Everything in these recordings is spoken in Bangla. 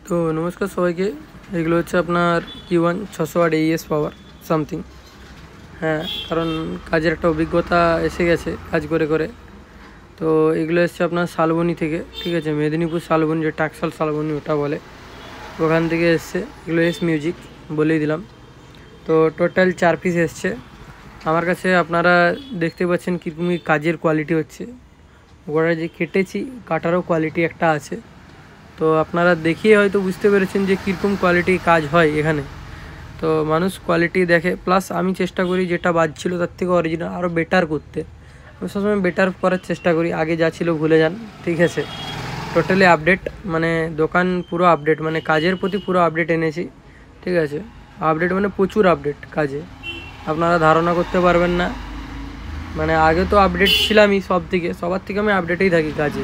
তো নমস্কার সবাইকে। এগুলো হচ্ছে আপনার Q1 608 AES পাওয়ার সামথিং। হ্যাঁ, কারণ কাজের একটা অভিজ্ঞতা এসে গেছে কাজ করে করে। তো এগুলো এসছে আপনার শালবনি থেকে, ঠিক আছে, মেদিনীপুর শালবনি, যে টাকশাল শালবনি ওটা বলে, ওখান থেকে এসছে। এগুলো এস মিউজিক বলেই দিলাম। তো টোটাল 4 পিস এসছে আমার কাছে। আপনারা দেখতে পাচ্ছেন কীরকম কাজের কোয়ালিটি হচ্ছে। ওরা যে কেটেছি, কাটারও কোয়ালিটি একটা আছে। তো আপনারা দেখিয়ে হয়তো বুঝতে পেরেছেন যে কীরকম কোয়ালিটি কাজ হয় এখানে। তো মানুষ কোয়ালিটি দেখে, প্লাস আমি চেষ্টা করি যেটা বাজছিল তার থেকে অরিজিনাল আরও বেটার করতে। আমি সবসময় বেটার করার চেষ্টা করি, আগে যা ছিল ভুলে যান, ঠিক আছে। টোটালি আপডেট, মানে দোকান পুরো আপডেট, মানে কাজের প্রতি পুরো আপডেট এনেছি, ঠিক আছে। আপডেট মানে প্রচুর আপডেট কাজে, আপনারা ধারণা করতে পারবেন না। মানে আগে তো আপডেট ছিলামই, সবার থেকে আমি আপডেটেই থাকি কাজে,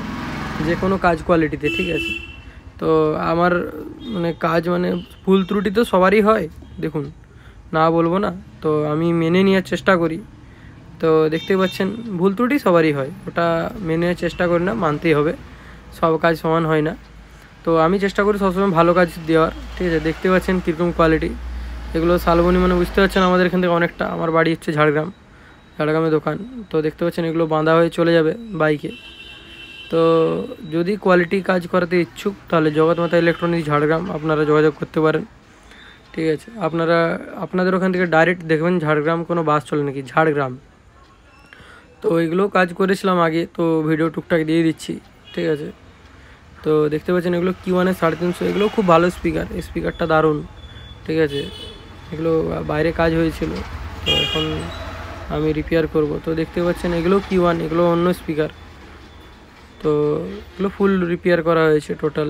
যে কোনো কাজ কোয়ালিটিতে, ঠিক আছে। তো আমার মানে কাজ মানে ভুল ত্রুটি তো সবারই হয়, দেখুন, না বলবো না। তো আমি মেনে নেওয়ার চেষ্টা করি। তো দেখতে পাচ্ছেন ভুল ত্রুটি সবারই হয়, ওটা মেনে নেওয়ার চেষ্টা করি না, মানতেই হবে, সব কাজ সমান হয় না। তো আমি চেষ্টা করি সবসময় ভালো কাজ দেওয়ার, ঠিক আছে। দেখতে পাচ্ছেন কীরকম কোয়ালিটি। এগুলো শালবনি, মানে বুঝতে পারছেন আমাদের এখান থেকে অনেকটা। আমার বাড়ি হচ্ছে ঝাড়গ্রামে দোকান। তো দেখতে পাচ্ছেন এগুলো বাঁধা হয়ে চলে যাবে বাইকে। তো যদি কোয়ালিটি কাজ করাতে ইচ্ছুক তাহলে জগৎমাতা ইলেকট্রনিক্স ঝাড়গ্রাম আপনারা যোগাযোগ করতে পারেন, ঠিক আছে। আপনাদের ওখান থেকে ডাইরেক্ট দেখবেন ঝাড়গ্রাম কোনো বাস চলে নাকি, ঝাড়গ্রাম। তো এগুলো কাজ করেছিলাম আগে, তো ভিডিও টুকটাক দিয়ে দিচ্ছি, ঠিক আছে। তো দেখতে পাচ্ছেন এগুলো Q1 350, এগুলো খুব ভালো স্পিকার, স্পিকারটা দারুণ, ঠিক আছে। এগুলো বাইরে কাজ হয়েছিল, তো এখন আমি রিপেয়ার করব। তো দেখতে পাচ্ছেন এগুলো Q1, এগুলো অন্য স্পিকার। তো এগুলো ফুল রিপেয়ার করা হয়েছে, টোটাল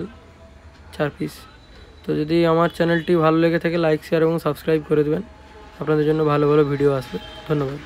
4 পিস। তো যদি আমার চ্যানেলটি ভালো লেগে থাকে লাইক, শেয়ার এবং সাবস্ক্রাইব করে দেবেন। আপনাদের জন্য ভালো ভালো ভিডিও আসবে। ধন্যবাদ।